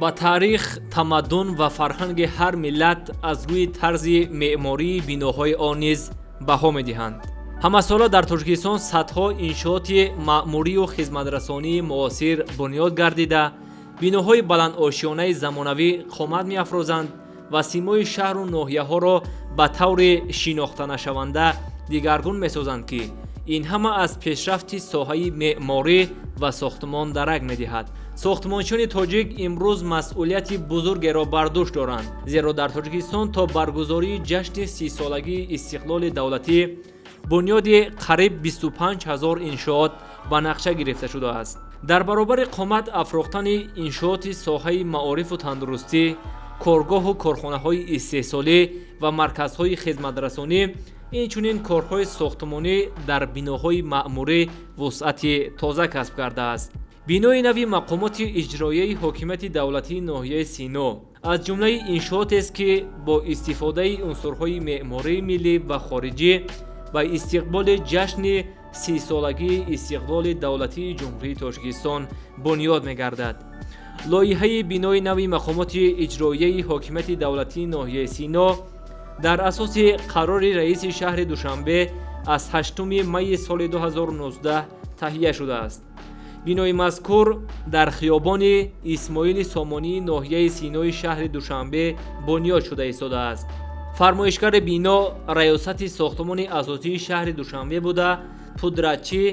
ба таърих, тамаддун ва фарҳанги ҳар миллат аз рӯи тарзи меъмории биноҳои он низ баҳо медиҳанд. ҳамасола дар Тоҷикистон садҳо иншооти маъмурию хизматрасонии муосир бунёд гардида, биноҳои баландошиёнаи замонавӣ қомат меафрозанд ва симои шаҳру ноҳияҳоро ба таври шинохтанашаванда дигаргун месозанд, ки ин ҳама аз пешрафти соҳаи меъморӣ ва сохтмон дарак медиҳад. сохтмончиёни тоҷик имрӯз масъулияти бузургеро бар дӯш доранд, зеро дар Тоҷикистон то баргузории ҷашни 30-солагии истиқлоли давлатӣ бунёди қариб 25 000 иншоот ба нақша гирифта шудааст. дар баробари қомат афрохтани иншооти соҳаи маорифу тандурустӣ, коргоҳу корхонаҳои истеҳсолӣ ва марказҳои хизматрасонӣ, инчунин корҳои сохтмонӣ дар биноҳои маъмурӣ вусъати тоза касб кардааст. бинои нави мақомоти иҷроияи ҳокимияти давлатии ноҳияи Сино аз ҷумлаи иншоотест, ки бо истифодаи унсурҳои меъмории миллӣ ва хориҷӣ ба истиқболи ҷашни 30-солагии истиқлоли давлатии ҷумҳурии Тоҷикистон бунёд мегардад. лоиҳаи бинои нави мақомоти иҷроияи ҳокимияти давлатии ноҳияи Сино дар асоси қарори раиси шаҳри Душанбе аз 8 майи соли 2019 таҳия шудааст. бинои мазкур дар хиёбони Исмоили Сомонии ноҳияи Синои шаҳри Душанбе бунёд шуда истодааст. фармоишгари бино раёсати сохтмони асосии шаҳри Душанбе буда, пудратчӣ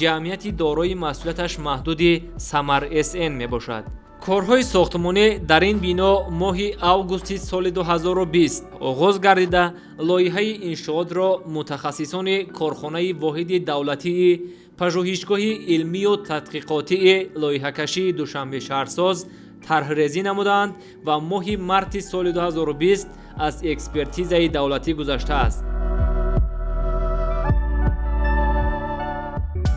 ҷамъияти дорои масъулияташ маҳдуди Самар СН мебошад. корҳои сохтмонӣ дар ин бино моҳи августи соли 2020 оғоз гардида, лоиҳаи иншоотро мутахассисони корхонаи воҳиди давлатии пажӯҳишгоҳи илмию тадқиқотии лоиҳакашии Душанбе шаҳрсоз тарҳрезӣ намуданд ва моҳи марти соли 2020 аз экспертизаи давлатӣ гузаштааст.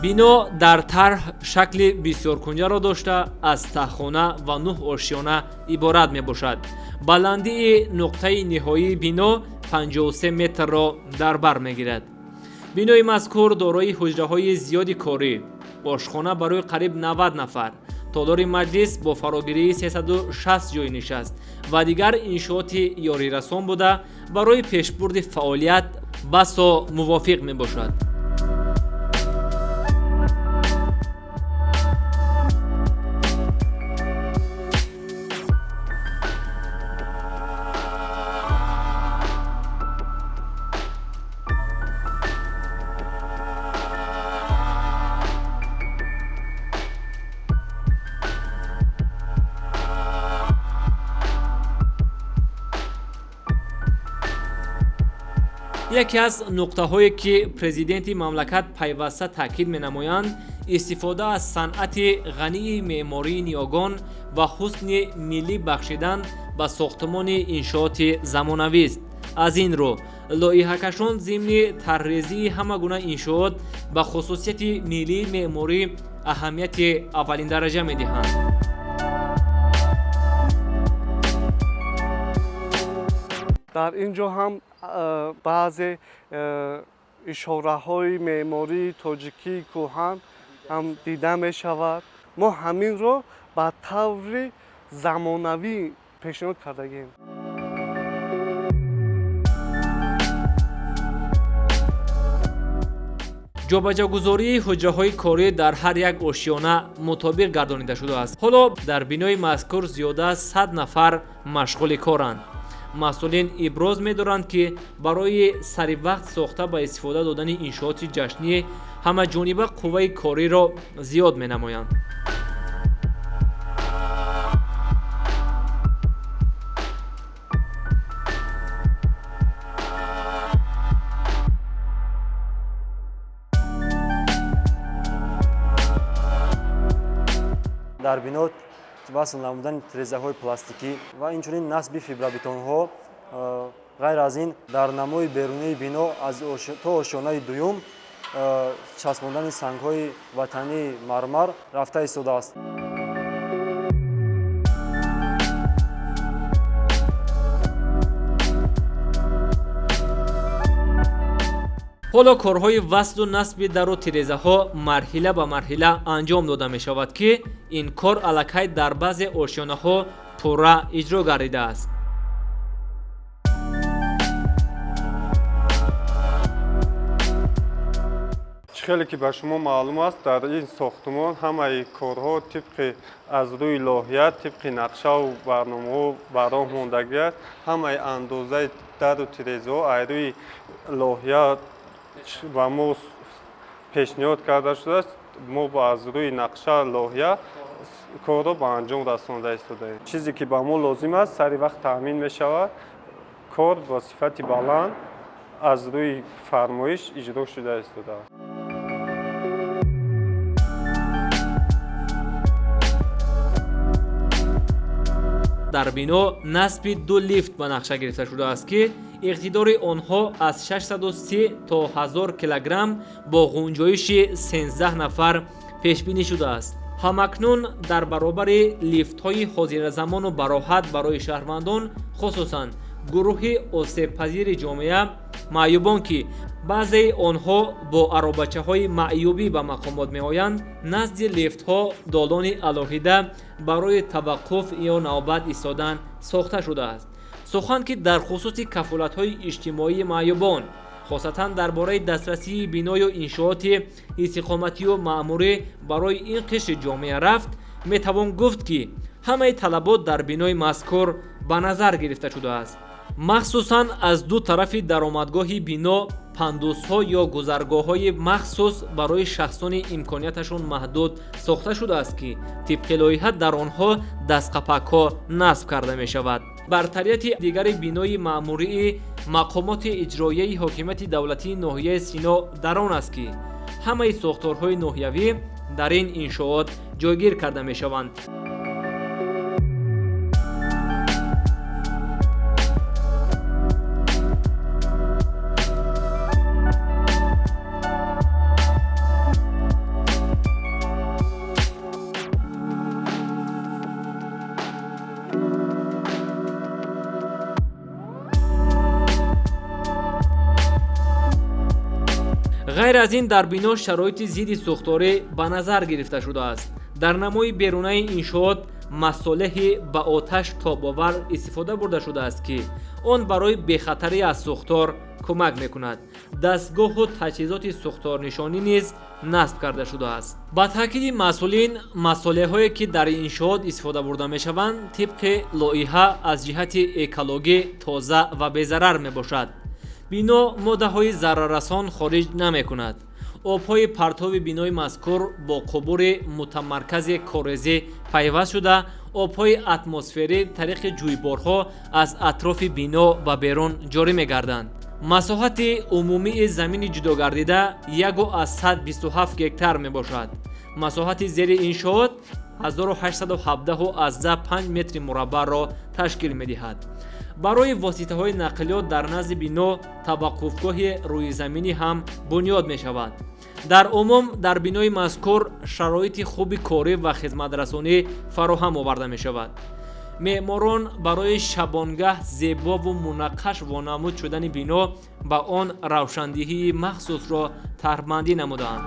бино дар тарҳ шакли бисёркунҷаро дошта, аз таҳхона ва 9 ошиёна иборат мебошад. баландии нуқтаи ниҳоии бино 53 метрро дар бар мегирад. бинои мазкур дорои ҳуҷраҳои зиёди корӣ, ошхона барои қариб 90 нафар, толори маҷлис бо фарогирии 360 ҷойи нишаст ва дигар иншооти ёрирасон буда, барои пешбурди фаъолият басо мувофиқ мебошад. яке аз нуқтаҳое ки президенти мамлакат пайваста таъкид менамоянд, истифода аз санъати ғании меъмории ниёгон ва ҳусни миллӣ бахшидан ба сохтмони иншооти замонавист. аз ин рӯ лоиҳакашон зимни тарҳрезии ҳама гуна иншоот ба хусусияти миллии меъморӣ аҳамияти аввалиндараҷа медиҳанд. дар ин ҷо ҳам баъзе ишораҳои меъмории тоҷикии кӯҳан ҳам дида мешавад. мо ҳаминро ба таври замонавӣ пешниҳод кардагем. ҷобаҷагузории ҳуҷраҳои корӣ дар ҳар як ошиёна мутобиқ гардонида шудааст. ҳоло дар бинои мазкур зиёда аз 100 нафар машғули коранд. масъулин иброз медоранд, ки барои саривақт сохта ба истифода додани иншооти ҷашнӣ ҳамаҷониба қувваи кориро зиёд менамоянд. дар бино васл намудани тирезаҳои пластикӣ ва инчунин насби фибробетонҳо. ғайр аз ин дар намои берунии бино то ошиёнаи дуюм часпондани сангҳои ватании мармар рафта истодааст. ҳоло корҳои васлу насби дару тирезаҳо марҳила ба марҳила анҷом дода мешавад, ки ин кор аллакай дар баъзе ошиёнаҳо пурра иҷро гардидааст. خیلی که به شما معلوم است در این ساختمان همه کارها طبق از روی لایحه طبق نقشه و برنامه برراه ماندگی است. همه اندازه در و تیره‌ها از روی لایحه به ما پیشنهاد کرده شده است. ما با از روی نقشه لایحه کار را به انجام رسانده ایستاده‌ایم. چیزی که به ما لازم است سری وقت تامین می شود. کار با صفت بلند از روی فرمایش اجرا شده ایستاده است. дар бино насби 2 лифт ба нақша гирифта шудааст ки иқтидори онҳо аз 630 то 1000 килограмм бо ғунҷоиши 13 нафар пешбинӣ шудааст. ҳамакнун дар баробари лифтҳои ҳозиразамону бароҳат барои шаҳрвандон, хусусан гурӯҳи осебпазири ҷомеа, маъюбон ки баъзеи онҳо бо аробачаҳои маъюбӣ ба мақомот меоянд, назди лифтҳо долони алоҳида барои таваққуф ё навбат истодан сохта шудааст. сухан ки дар хусуси кафолатҳои иҷтимоии маъюбон, хосатан дар бораи дастрасии бино ё иншооти истиқоматию маъмурӣ барои ин қишри ҷомеа рафт, метавон гуфт ки ҳамаи талабот дар бинои мазкур ба назар гирифта шудааст. махсусан аз ду тарафи даромадгоҳи бино пандусҳо ё гузаргоҳҳои махсус барои шахсони имконияташон маҳдуд сохта шудааст ки тибқи лоиҳа дар онҳо дастқапакҳо насб карда мешавад. бартарияти дигари бинои маъмурии мақомоти иҷроияи ҳокимияти давлатии ноҳияи Сино дар он аст ки ҳамаи сохторҳои ноҳиявӣ дар ин иншоот ҷойгир карда мешаванд. ғайр аз ин дар бино шароити зидди сӯхторӣ ба назар гирифта шудааст. дар намои берунаи иншоот масолеҳи ба оташ тобовар истифода бурда шудааст ки он барои бехатарӣ аз сӯхтор кӯмак мекунад. дастгоҳу таҷҳизоти сӯхторнишонӣ низ насб карда шудааст. ба таъкиди масъулин, масолеҳое ки дар иншоот истифода бурда мешаванд тибқи лоиҳа аз ҷиҳати экологӣ тоза ва безарар мебошад. бино моддаҳои зараррасон хориҷ намекунад. обҳои партови бинои мазкур бо қубури мутамаркази корезӣ пайваст шуда, обҳои атмосферӣ тариқи ҷӯйборҳо аз атрофи бино ба берун ҷорӣ мегарданд. масоҳати умумии замини ҷудогардида 127 гектар мебошад. масоҳати зери иншоот 1817.5 метри мураббаъро ташкил медиҳад. барои воситаҳои нақлиёт дар назди бино таваққуфгоҳи рӯизаминӣ ҳам бунёд мешавад. дар умум дар бинои мазкур шароити хуби корӣ ва хизматрасонӣ фароҳам оварда мешавад. меъморон барои шабонгаҳ зебову мунаққаш вонамуд шудани бино ба он равшандиҳии махсусро тарҳбандӣ намудаанд.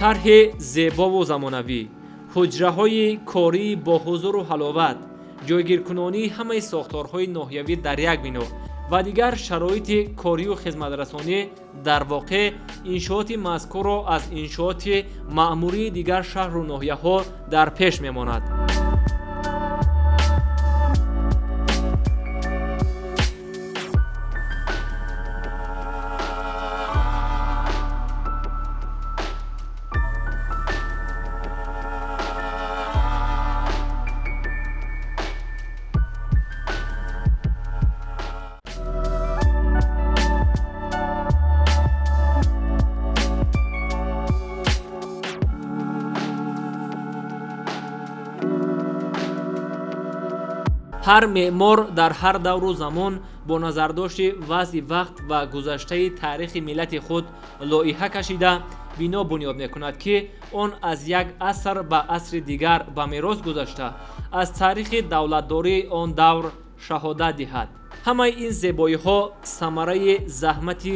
тарҳи зебову замонавӣ, ҳуҷраҳои кории бо ҳузуру ҳаловат, ҷойгиркунонии ҳамаи сохторҳои ноҳиявӣ дар як бино ва дигар шароити корию хизматрасонӣ дар воқеъ иншооти мазкурро аз иншооти маъмурии дигар шаҳру ноҳияҳо дар пеш мемонад. ҳар меъмор дар ҳар давру замон бо назардошти вазъи вақт ва гузаштаи таърихи миллати худ лоиҳа кашида бино бунёд мекунад ки он аз як аср ба асри дигар ба мерос гузашта аз таърихи давлатдории он давр шаҳодат диҳад. ҳамаи ин зебоиҳо самараи заҳмати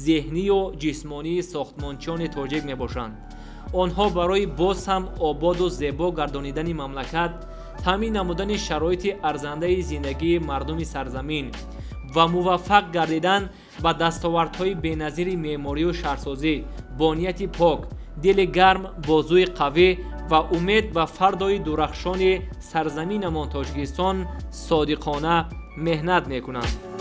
зеҳнию ҷисмонии сохтмончиёни тоҷик мебошанд. онҳо барои боз ҳам ободу зебо гардонидани мамлакат, таъмин намудани шароити арзандаи зиндагии мардуми сарзамин ва муваффақ гардидан ба дастовардҳои беназири меъморию шаҳрсозӣ бо нияти пок, дили гарм, бозуи қавӣ ва умед ба фардои дурахшони сарзаминамон Тоҷикистон содиқона меҳнат мекунанд.